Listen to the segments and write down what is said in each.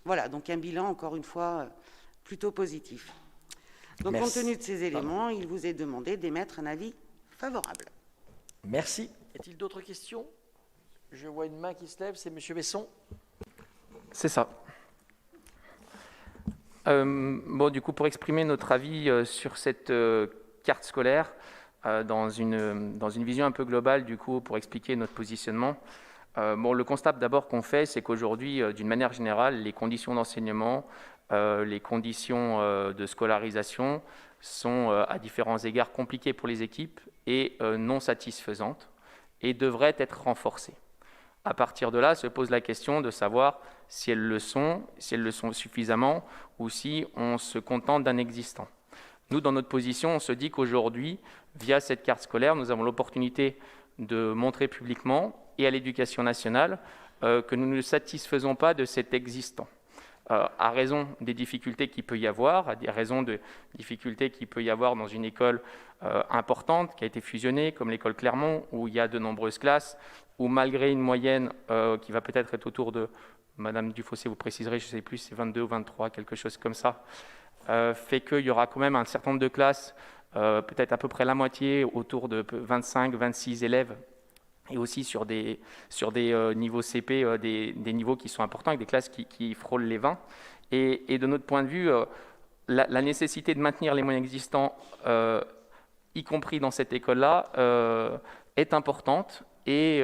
Voilà, donc un bilan, encore une fois, plutôt positif. Donc, Merci. compte tenu de ces éléments, il vous est demandé d'émettre un avis favorable. Merci. Y a-t-il d'autres questions? Je vois une main qui se lève, c'est M. Besson. C'est ça. Du coup, pour exprimer notre avis sur cette carte scolaire, dans une vision un peu globale, du coup, pour expliquer notre positionnement, le constat d'abord qu'on fait, c'est qu'aujourd'hui, d'une manière générale, les conditions d'enseignement, les conditions de scolarisation sont à différents égards compliquées pour les équipes et non satisfaisantes et devraient être renforcées. À partir de là, se pose la question de savoir si elles le sont suffisamment ou si on se contente d'un existant. Nous, dans notre position, on se dit qu'aujourd'hui, via cette carte scolaire, nous avons l'opportunité de montrer publiquement et à l'éducation nationale que nous ne satisfaisons pas de cet existant. À raison des difficultés qu'il peut y avoir, à raison de difficultés qu'il peut y avoir dans une école importante qui a été fusionnée, comme l'école Clermont, où il y a de nombreuses classes, où malgré une moyenne qui va peut-être être autour de, Madame Dufossé, vous préciserez, je ne sais plus, c'est 22 ou 23, quelque chose comme ça, fait qu'il y aura quand même un certain nombre de classes, peut-être à peu près la moitié, autour de 25, 26 élèves, et aussi sur des niveaux CP, des niveaux qui sont importants, avec des classes qui frôlent les 20. Et de notre point de vue, la nécessité de maintenir les moyens existants, y compris dans cette école-là, est importante. Et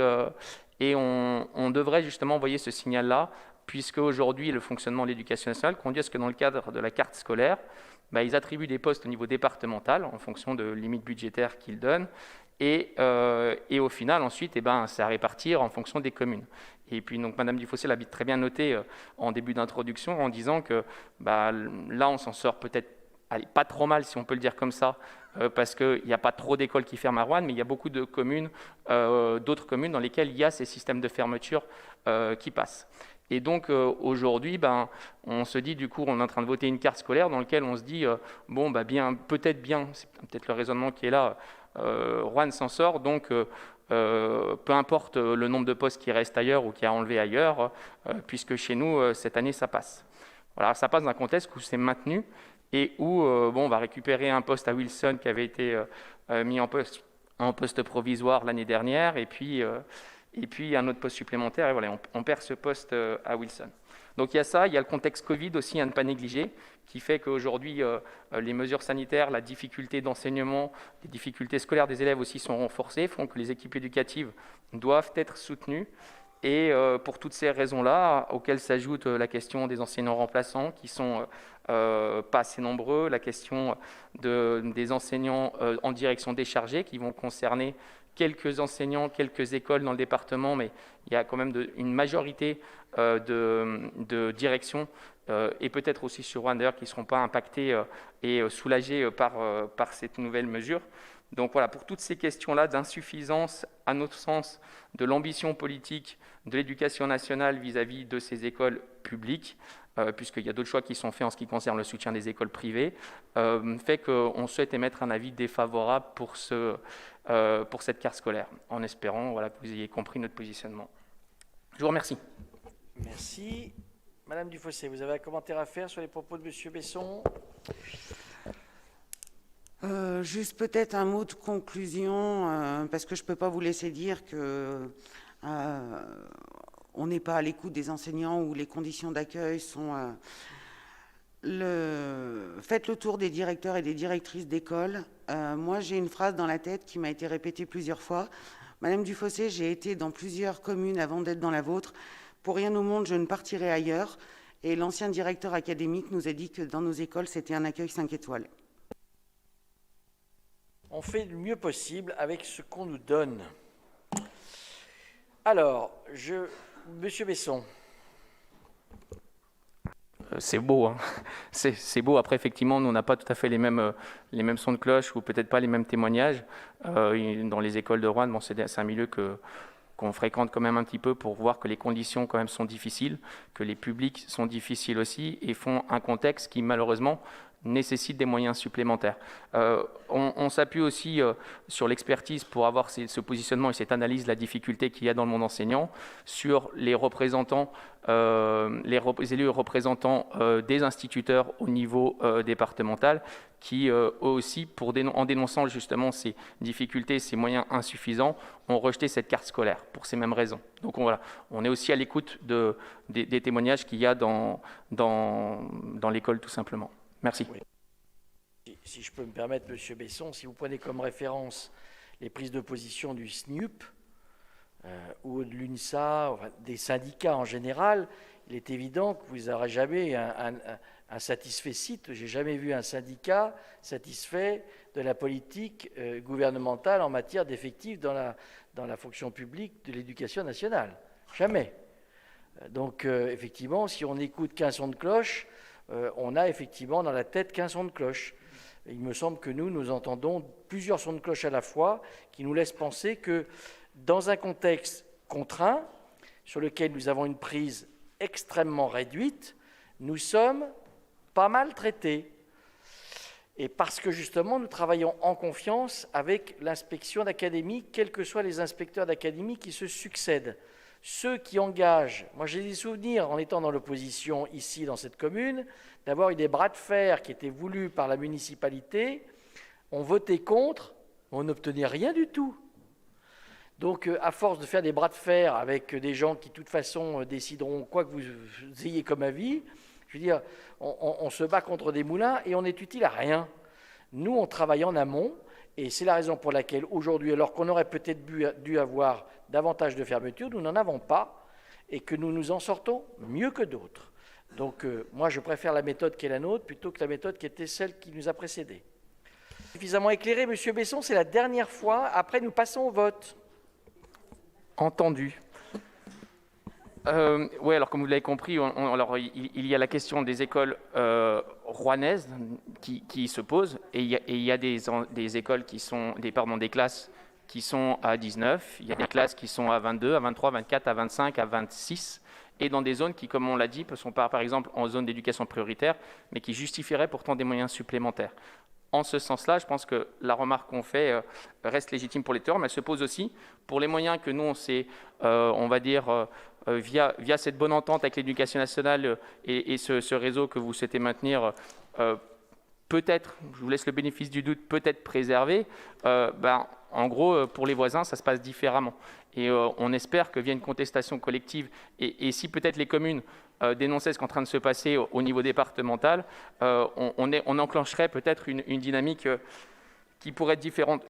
on devrait justement envoyer ce signal-là, puisque aujourd'hui, le fonctionnement de l'éducation nationale conduit à ce que dans le cadre de la carte scolaire, ils attribuent des postes au niveau départemental, en fonction de limites budgétaires qu'ils donnent, et au final, ensuite, c'est à répartir en fonction des communes. Et puis, donc, Madame Dufossé l'a très bien noté en début d'introduction, en disant que là, on s'en sort peut-être pas trop mal, si on peut le dire comme ça, parce qu'il n'y a pas trop d'écoles qui ferment à Roanne, mais il y a beaucoup de communes, d'autres communes dans lesquelles il y a ces systèmes de fermeture qui passent. Et donc aujourd'hui, on se dit, du coup, on est en train de voter une carte scolaire dans laquelle on se dit, c'est peut-être le raisonnement qui est là, Roanne s'en sort, donc peu importe le nombre de postes qui restent ailleurs ou qui a enlevé ailleurs, puisque chez nous, cette année, ça passe. Voilà, ça passe dans un contexte où c'est maintenu et où on va récupérer un poste à Wilson qui avait été mis en poste provisoire l'année dernière, et puis un autre poste supplémentaire, et voilà, on perd ce poste à Wilson. Donc il y a ça, il y a le contexte Covid aussi à ne pas négliger, qui fait qu'aujourd'hui, les mesures sanitaires, la difficulté d'enseignement, les difficultés scolaires des élèves aussi sont renforcées, font que les équipes éducatives doivent être soutenues. Et pour toutes ces raisons-là, auxquelles s'ajoute la question des enseignants remplaçants, qui sont pas assez nombreux, la question des enseignants en direction déchargée, qui vont concerner quelques enseignants, quelques écoles dans le département, mais il y a quand même une majorité de directions, et peut-être aussi sur Roanne d'ailleurs, qui ne seront pas impactés et soulagés par cette nouvelle mesure. Donc voilà, pour toutes ces questions-là d'insuffisance, à notre sens, de l'ambition politique de l'éducation nationale vis-à-vis de ces écoles publiques, puisqu'il y a d'autres choix qui sont faits en ce qui concerne le soutien des écoles privées, fait qu'on souhaite émettre un avis défavorable pour cette carte scolaire, en espérant que vous ayez compris notre positionnement. Je vous remercie. Merci. Madame Dufossé, vous avez un commentaire à faire sur les propos de M. Besson? Juste peut-être un mot de conclusion, parce que je ne peux pas vous laisser dire que on n'est pas à l'écoute des enseignants ou les conditions d'accueil sont... Faites le tour des directeurs et des directrices d'école. Moi, j'ai une phrase dans la tête qui m'a été répétée plusieurs fois. Madame Dufossé, j'ai été dans plusieurs communes avant d'être dans la vôtre. Pour rien au monde, je ne partirai ailleurs. Et l'ancien directeur académique nous a dit que dans nos écoles, c'était un accueil 5 étoiles. On fait le mieux possible avec ce qu'on nous donne. Alors, Monsieur Besson. C'est beau, hein. C'est beau. Après, effectivement, nous, on n'a pas tout à fait les mêmes sons de cloche ou peut-être pas les mêmes témoignages. Dans les écoles de Roanne, c'est un milieu qu'on fréquente quand même un petit peu pour voir que les conditions quand même sont difficiles, que les publics sont difficiles aussi et font un contexte qui malheureusement nécessitent des moyens supplémentaires. On s'appuie aussi sur l'expertise pour avoir ce positionnement et cette analyse de la difficulté qu'il y a dans le monde enseignant, sur les représentants, les élus représentants des instituteurs au niveau départemental, qui aussi, en dénonçant justement ces difficultés, ces moyens insuffisants, ont rejeté cette carte scolaire pour ces mêmes raisons. Donc voilà, on est aussi à l'écoute des témoignages qu'il y a dans l'école tout simplement. Merci. Oui. Si je peux me permettre, Monsieur Besson, si vous prenez comme référence les prises de position du SNUP ou de l'UNSA, enfin, des syndicats en général, il est évident que vous n'aurez jamais un satisfait site. J'ai jamais vu un syndicat satisfait de la politique gouvernementale en matière d'effectifs dans la fonction publique de l'éducation nationale. Jamais. Donc, effectivement, si on écoute qu'un son de cloche, on a effectivement dans la tête qu'un son de cloche. Il me semble que nous entendons plusieurs sons de cloche à la fois qui nous laissent penser que dans un contexte contraint, sur lequel nous avons une prise extrêmement réduite, nous sommes pas mal traités. Et parce que justement, nous travaillons en confiance avec l'inspection d'académie, quels que soient les inspecteurs d'académie qui se succèdent. Ceux qui engagent, moi j'ai des souvenirs en étant dans l'opposition ici dans cette commune, d'avoir eu des bras de fer qui étaient voulus par la municipalité, on votait contre, on n'obtenait rien du tout. Donc à force de faire des bras de fer avec des gens qui de toute façon décideront quoi que vous ayez comme avis, je veux dire, on se bat contre des moulins et on n'est utile à rien. Nous, on travaille en amont et c'est la raison pour laquelle aujourd'hui, alors qu'on aurait peut-être dû avoir davantage de fermeture, nous n'en avons pas et que nous nous en sortons mieux que d'autres. Donc moi, je préfère la méthode qui est la nôtre plutôt que la méthode qui était celle qui nous a précédés. Suffisamment éclairé, Monsieur Besson, c'est la dernière fois. Après, nous passons au vote. Entendu. Oui, alors comme vous l'avez compris, alors, il y a la question des écoles rouennaises qui se pose, et il y a des écoles qui sont, des classes qui sont à 19, il y a des classes qui sont à 22, à 23, 24, à 25, à 26, et dans des zones qui, comme on l'a dit, sont par exemple en zone d'éducation prioritaire, mais qui justifieraient pourtant des moyens supplémentaires. En ce sens-là, je pense que la remarque qu'on fait reste légitime pour les termes, mais elle se pose aussi pour les moyens que nous, on sait, on va dire, via cette bonne entente avec l'éducation nationale et ce réseau que vous souhaitez maintenir, peut-être, je vous laisse le bénéfice du doute, peut-être préservé, en gros, pour les voisins, ça se passe différemment. Et on espère que via une contestation collective, et si peut-être les communes dénonçaient ce qui est en train de se passer au niveau départemental, on enclencherait peut-être une dynamique qui pourrait être différente.